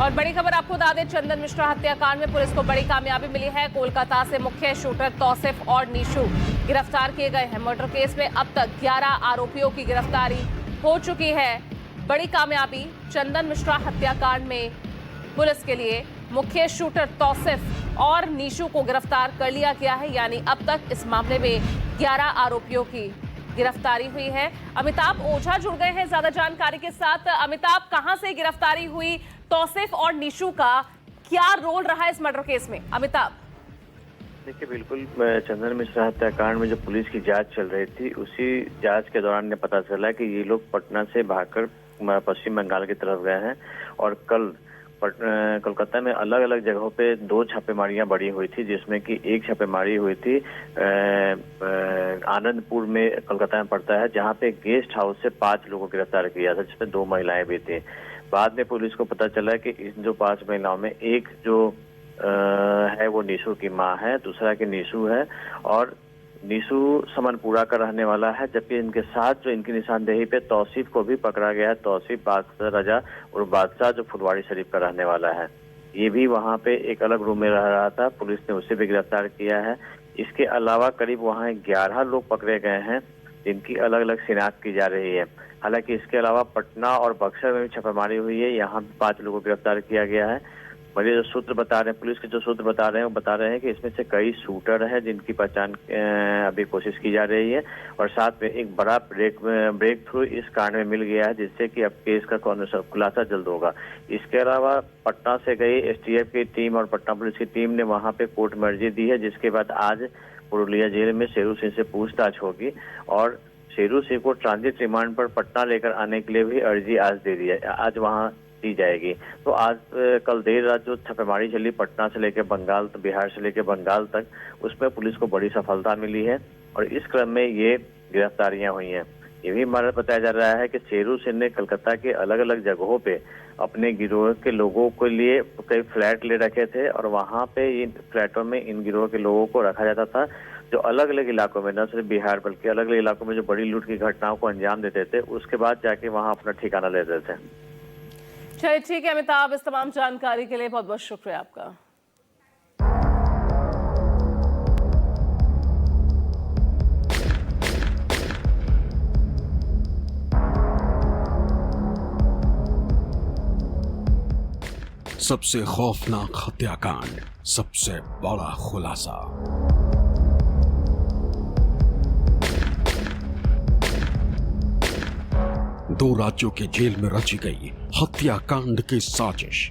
और बड़ी खबर आपको बता दें, चंदन मिश्रा हत्याकांड में पुलिस को बड़ी कामयाबी मिली है। कोलकाता से मुख्य शूटर तौसिफ और निशु गिरफ्तार किए गए हैं। मर्डर केस में अब तक 11 आरोपियों की गिरफ्तारी हो चुकी है। बड़ी कामयाबी चंदन मिश्रा हत्याकांड में पुलिस के लिए मुख्य शूटर तौसिफ और निशु को गिरफ्तार कर लिया गया है। यानी अब तक इस मामले में 11 आरोपियों की गिरफ्तारी हुई है। अमिताभ ओझा जुड़ गए हैं ज्यादा जानकारी के साथ। अमिताभ, कहां से गिरफ्तारी हुई? तौसिफ और निशु का क्या रोल रहा है इस मर्डर केस में? अमिताभ, देखिए, बिल्कुल चंदन मिश्रा हत्याकांड में जो पुलिस की जांच चल रही थी, उसी जांच के दौरान ने पता चला कि ये लोग पटना से भागकर पश्चिम बंगाल की तरफ गए हैं और कल कोलकाता में अलग अलग जगहों पे 2 छापेमारियां बड़ी हुई थी, जिसमें कि एक छापेमारी हुई थी आनंदपुर में, कोलकाता में पड़ता है, जहां पे गेस्ट हाउस से 5 लोगों को गिरफ्तार किया था, जिसमें 2 महिलाएं भी थी। बाद में पुलिस को पता चला कि इन जो 5 महिलाओं में एक जो है वो निशु की मां है, दूसरा की निशु है और निशु समनपुरा का रहने वाला है, जबकि इनके साथ जो इनकी निशानदेही पे तौसीफ को भी पकड़ा गया है। तौसीफ रजा और बादशाह जो फुलवाड़ी शरीफ का रहने वाला है, ये भी वहाँ पे एक अलग रूम में रह रहा था। पुलिस ने उसे भी गिरफ्तार किया है। इसके अलावा करीब वहाँ 11 लोग पकड़े गए हैं, जिनकी अलग अलग शिनाख्त की जा रही है। हालांकि इसके अलावा पटना और बक्सर में भी छापेमारी हुई है, यहाँ भी 5 लोगों को गिरफ्तार किया गया है। बड़े जो सूत्र बता रहे हैं, पुलिस के जो सूत्र बता रहे हैं, वो बता रहे हैं कि इसमें से कई शूटर हैं जिनकी पहचान अभी कोशिश की जा रही है और साथ में एक बड़ा ब्रेक थ्रू इस कांड में मिल गया है, जिससे कि अब केस का खुलासा जल्द होगा। इसके अलावा पटना से गई एसटीएफ की टीम और पटना पुलिस की टीम ने वहां पे कोर्ट में अर्जी दी है, जिसके बाद आज पुरुलिया जेल में शेरू सिंह से पूछताछ होगी और शेरू सिंह को ट्रांजिट रिमांड पर पटना लेकर आने के लिए भी अर्जी आज दे दी है, आज वहां दी जाएगी। तो आज कल देर रात जो छापेमारी चली पटना से लेकर बंगाल, बिहार से लेकर बंगाल तक, उसमें पुलिस को बड़ी सफलता मिली है और इस क्रम में ये गिरफ्तारियां हुई हैं। ये भी हमारा बताया जा रहा है कि शेरू सिंह ने कलकत्ता के अलग अलग जगहों पे अपने गिरोह के लोगों के लिए कई फ्लैट ले रखे थे और वहां पे इन फ्लैटों में इन गिरोह के लोगों को रखा जाता था, जो अलग अलग इलाकों में, न सिर्फ बिहार बल्कि अलग अलग इलाकों में जो बड़ी लूट की घटनाओं को अंजाम देते थे, उसके बाद जाके वहां अपना ठिकाना लेते थे। चलिए ठीक है अमिताभ, इस तमाम जानकारी के लिए बहुत बहुत शुक्रिया आपका। सबसे खौफनाक हत्याकांड, सबसे बड़ा खुलासा। दो राज्यों के जेल में रची गई हत्याकांड की साजिश।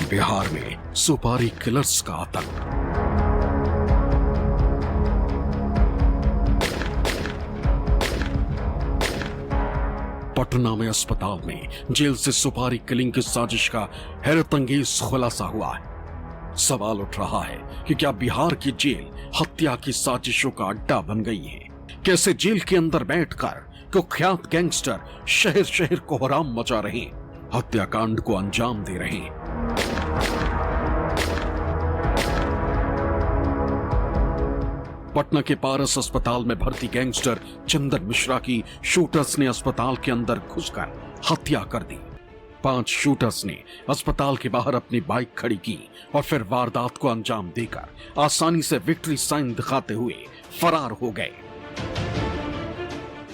बिहार में सुपारी किलर्स का आतंक। पटना में अस्पताल में जेल से सुपारी किलिंग की साजिश का हैरतअंगेज खुलासा हुआ है। सवाल उठ रहा है कि क्या बिहार की जेल हत्या की साजिशों का अड्डा बन गई है? कैसे जेल के अंदर बैठकर कुख्यात गैंगस्टर शहर शहर कोहराम मचा रहे, हत्याकांड को अंजाम दे रहे हैं। पटना के पारस अस्पताल में भर्ती गैंगस्टर चंदन मिश्रा की शूटर्स ने अस्पताल के अंदर घुसकर हत्या कर दी। 5 शूटर्स ने अस्पताल के बाहर अपनी बाइक खड़ी की और फिर वारदात को अंजाम देकर आसानी से विक्ट्री साइन दिखाते हुए फरार हो गए।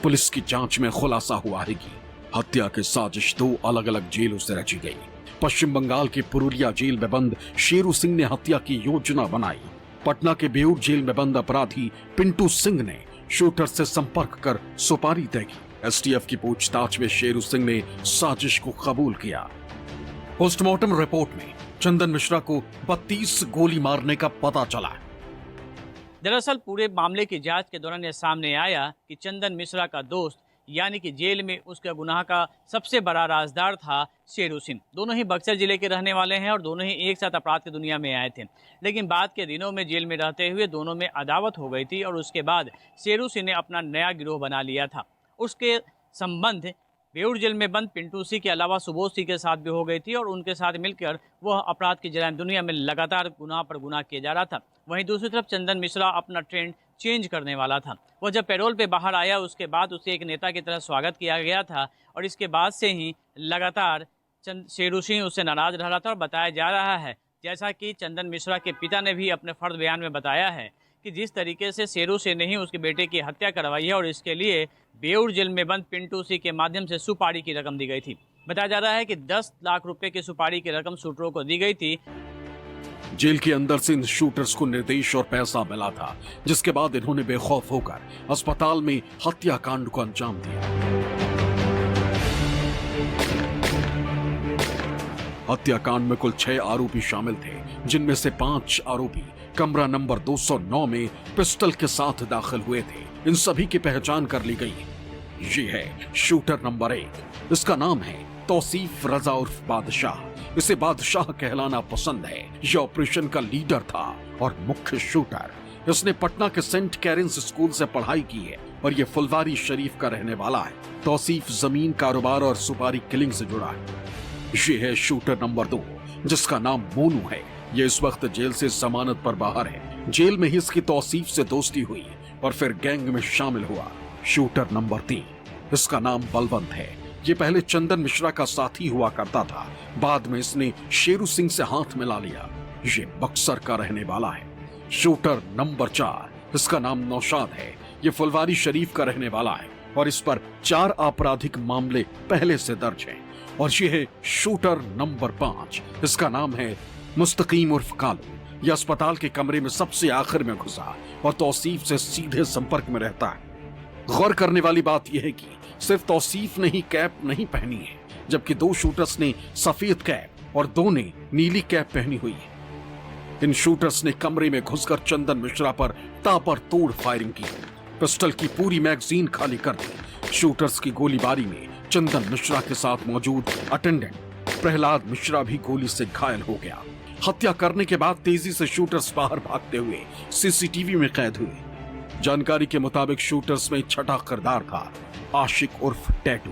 पुलिस की जांच में खुलासा हुआ है कि हत्या की साजिश 2 अलग अलग जेलों से रची गई। पश्चिम बंगाल के पुरुलिया जेल में बंद शेरू सिंह ने हत्या की योजना बनाई। पटना के बेऊर जेल में बंद अपराधी पिंटू सिंह ने शूटर से संपर्क कर सुपारी तय की। एसटीएफ की पूछताछ में शेरू सिंह ने साजिश को कबूल किया। पोस्टमार्टम रिपोर्ट में चंदन मिश्रा को 32 गोली मारने का पता चला। दरअसल पूरे मामले की जांच के दौरान यह सामने आया कि चंदन मिश्रा का दोस्त यानी कि जेल में उसका गुनाह का सबसे बड़ा राजदार था शेरू सिंह। दोनों ही बक्सर जिले के रहने वाले हैं और दोनों ही एक साथ अपराध की दुनिया में आए थे, लेकिन बाद के दिनों में जेल में रहते हुए दोनों में अदावत हो गई थी और उसके बाद शेरू सिंह ने अपना नया गिरोह बना लिया था। उसके संबंध बेऊर जेल में बंद पिंटू सिंह के अलावा सुबोध सिंह के साथ भी हो गई थी और उनके साथ मिलकर वह अपराध की जराइम दुनिया में लगातार गुनाह पर गुनाह किया जा रहा था। वहीं दूसरी तरफ चंदन मिश्रा अपना ट्रेंड चेंज करने वाला था। वह जब पैरोल पे बाहर आया उसके बाद उसे एक नेता की तरह स्वागत किया गया था और इसके बाद से ही लगातार शेरू सिंह उससे नाराज रह रहा था। और बताया जा रहा है, जैसा कि चंदन मिश्रा के पिता ने भी अपने फर्द बयान में बताया है, कि जिस तरीके से शेरू सिंह ने ही उसके बेटे की हत्या करवाई है और इसके लिए बेऊर जेल में बंद पिंटू सिंह के माध्यम से सुपारी की रकम दी गई थी। बताया जा रहा है कि 10 लाख रुपए की सुपारी की रकम शूटरों को दी गई थी। जेल के अंदर से इन शूटर्स को निर्देश और पैसा मिला था, जिसके बाद इन्होंने बेखौफ होकर अस्पताल में हत्याकांड को अंजाम दिया। हत्याकांड में कुल 6 आरोपी शामिल थे, जिनमें से 5 आरोपी कमरा नंबर 209 में पिस्टल के साथ दाखिल हुए थे। इन सभी की पहचान कर ली गई। ये है शूटर नंबर 1। इसका नाम है तौसीफ रजा उर्फ बादशाह। इसे बादशाह कहलाना पसंद है। यह ऑपरेशन का लीडर था और मुख्य शूटर। इसने पटना के सेंट कैरेंस स्कूल से पढ़ाई की है और ये फुलवारी शरीफ का रहने वाला है। तौसीफ जमीन कारोबार और सुपारी किलिंग से जुड़ा है। ये है शूटर नंबर 2, जिसका नाम मोनू है। ये इस वक्त जेल से जमानत पर बाहर है। जेल में ही इसकी तौसीफ से दोस्ती हुई और फिर गैंग में शामिल हुआ। शूटर नंबर 3, इसका नाम बलवंत है। ये पहले चंदन मिश्रा का साथी हुआ करता था, बाद में इसने शेरू सिंह से हाथ मिला लिया। ये बक्सर का रहने वाला है। शूटर नंबर 4, इसका नाम नौशाद है। ये फुलवारी शरीफ का रहने वाला है और इस पर 4 आपराधिक मामले पहले से दर्ज हैं। और ये है शूटर नंबर 5, इसका नाम है मुस्तकीम उर्फ कालू। यह अस्पताल के कमरे में सबसे आखिर में घुसा और तौसीफ से सीधे संपर्क में रहता है। गौर करने वाली बात यह है कि सिर्फ तौसीफ ने ही कैप नहीं पहनी है, जबकि 2 शूटर्स ने सफेद कैप और 2 ने नीली कैप पहनी हुई है। इन शूटर्स ने कमरे में घुसकर चंदन मिश्रा पर ताबड़तोड़ फायरिंग की। पिस्टल की पूरी मैगजीन खाली कर दी। शूटर्स की गोलीबारी में चंदन मिश्रा के साथ मौजूद अटेंडेंट प्रहलाद मिश्रा भी गोली से घायल हो गया। हत्या करने के बाद तेजी से शूटर्स बाहर भागते हुए सीसीटीवी में कैद हुए। जानकारी के मुताबिक शूटर्स में 6ठा किरदार था, आशिक उर्फ टैटू।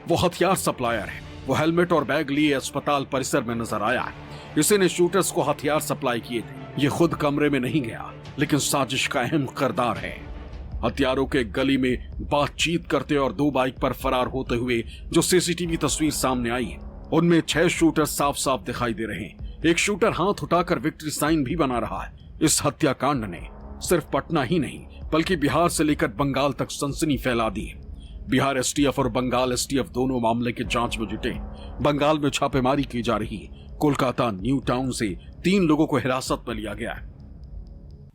वो हथियार सप्लायर है। वो हेलमेट और बैग लिए अस्पताल परिसर में नजर आया है। इसी ने शूटर्स को हथियार सप्लाई किए थे। ये खुद कमरे में नहीं गया, लेकिन साजिश का अहम किरदार है। हत्यारों के गली में बातचीत करते और 2 बाइक पर फरार होते हुए जो सीसीटीवी तस्वीर सामने आई है, उनमें 6 शूटर साफ साफ दिखाई दे रहे हैं। एक शूटर हाथ उठाकर विक्ट्री साइन भी बना रहा है। इस हत्याकांड ने सिर्फ पटना ही नहीं बल्कि बिहार से लेकर बंगाल तक सनसनी फैला दी है। बिहार एसटीएफ और बंगाल एसटीएफ दोनों मामले की जांच में जुटे। बंगाल में छापेमारी की जा रही है। कोलकाता न्यू टाउन से 3 लोगों को हिरासत में लिया गया है।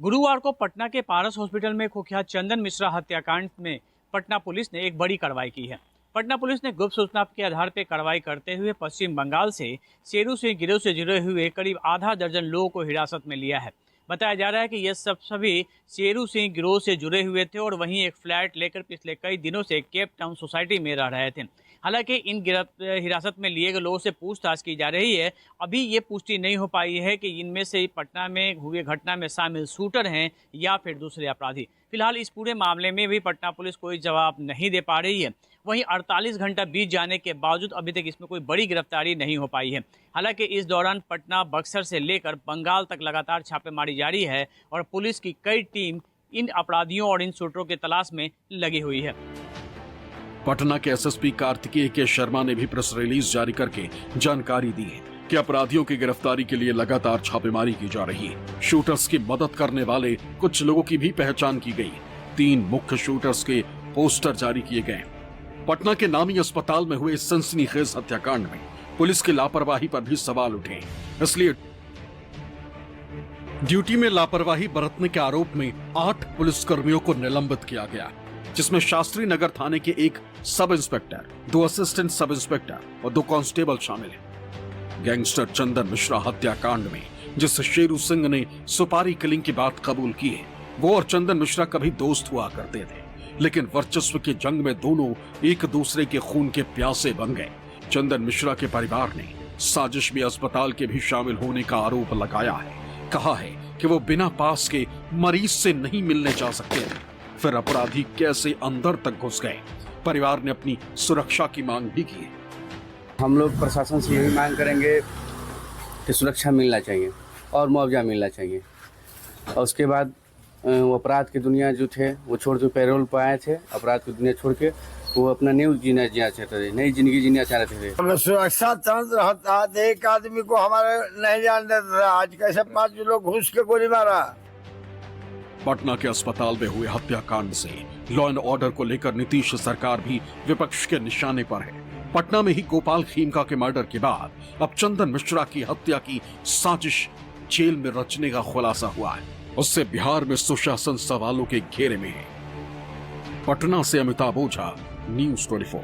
गुरुवार को पटना के पारस हॉस्पिटल में कुख्यात चंदन मिश्रा हत्याकांड में पटना पुलिस ने एक बड़ी कार्रवाई की है। पटना पुलिस ने गुप्त सूचना के आधार पर कार्रवाई करते हुए पश्चिम बंगाल से शेरू सिंह गिरोह से जुड़े हुए करीब आधा दर्जन लोगों को हिरासत में लिया है। बताया जा रहा है कि ये सभी शेरू सिंह गिरोह से जुड़े हुए थे और वहीं एक फ्लैट लेकर पिछले कई दिनों से केप टाउन सोसाइटी में रह रहे थे। हालांकि इन हिरासत में लिए गए लोगों से पूछताछ की जा रही है। अभी ये पुष्टि नहीं हो पाई है कि इनमें से पटना में हुए घटना में शामिल शूटर हैं या फिर दूसरे अपराधी। फिलहाल इस पूरे मामले में भी पटना पुलिस कोई जवाब नहीं दे पा रही है। वहीं 48 घंटा बीत जाने के बावजूद अभी तक इसमें कोई बड़ी गिरफ्तारी नहीं हो पाई है। हालांकि इस दौरान पटना, बक्सर से लेकर बंगाल तक लगातार छापेमारी जारी है और पुलिस की कई टीम इन अपराधियों और इन शूटरों की तलाश में लगी हुई है। पटना के एसएसपी कार्तिकेय के शर्मा ने भी प्रेस रिलीज जारी करके जानकारी दी है कि अपराधियों की गिरफ्तारी के लिए लगातार छापेमारी की जा रही है। शूटर्स की मदद करने वाले कुछ लोगों की भी पहचान की गई। 3 मुख्य शूटर्स के पोस्टर जारी किए गए। पटना के नामी अस्पताल में हुए सनसनीखेज हत्याकांड में पुलिस की लापरवाही पर भी सवाल उठे। इसलिए ड्यूटी में लापरवाही बरतने के आरोप में 8 पुलिसकर्मियों को निलंबित किया गया, जिसमें शास्त्री नगर थाने के 1 sub inspector, 2 assistant sub inspector और 2 कांस्टेबल शामिल हैं। गैंगस्टर चंदन मिश्रा हत्याकांड में जिस शेरू सिंह ने सुपारी किलिंग की बात कबूल की है, वो और चंदन मिश्रा कभी दोस्त हुआ करते थे, लेकिन वर्चस्व की जंग में दोनों एक दूसरे के खून के प्यासे बन गए। चंदन मिश्रा के परिवार ने साजिश में अस्पताल के भी शामिल होने का आरोप लगाया है। कहा है कि वो बिना पास के मरीज से नहीं मिलने जा सकते थे। फिर अपराधी कैसे अंदर तक घुस गए? परिवार ने अपनी सुरक्षा की मांग भी की है। हम लोग प्रशासन से यही मांग करेंगे कि सुरक्षा मिलना चाहिए और मुआवजा मिलना चाहिए। और उसके बाद वो अपराध की दुनिया जो थे वो छोड़ के पैरोल पर आए थे, अपराध की दुनिया छोड़ के वो अपना न्यू जीना चाहते थे, नई जिंदगी जीना चाहते थे। हमें सुरक्षा तंत्र रहता, एक आदमी को हमारे नहीं जान देता था, आज कैसे 5 लोग घुस के गोली मारा। पटना के अस्पताल में हुए हत्याकांड से लॉ एंड ऑर्डर को लेकर नीतीश सरकार भी विपक्ष के निशाने पर है। पटना में ही गोपाल खेमका के मर्डर के बाद अब चंदन मिश्रा की हत्या की साजिश जेल में रचने का खुलासा हुआ है। उससे बिहार में सुशासन सवालों के घेरे में है। पटना से अमिताभ ओझा, न्यूज़ 24।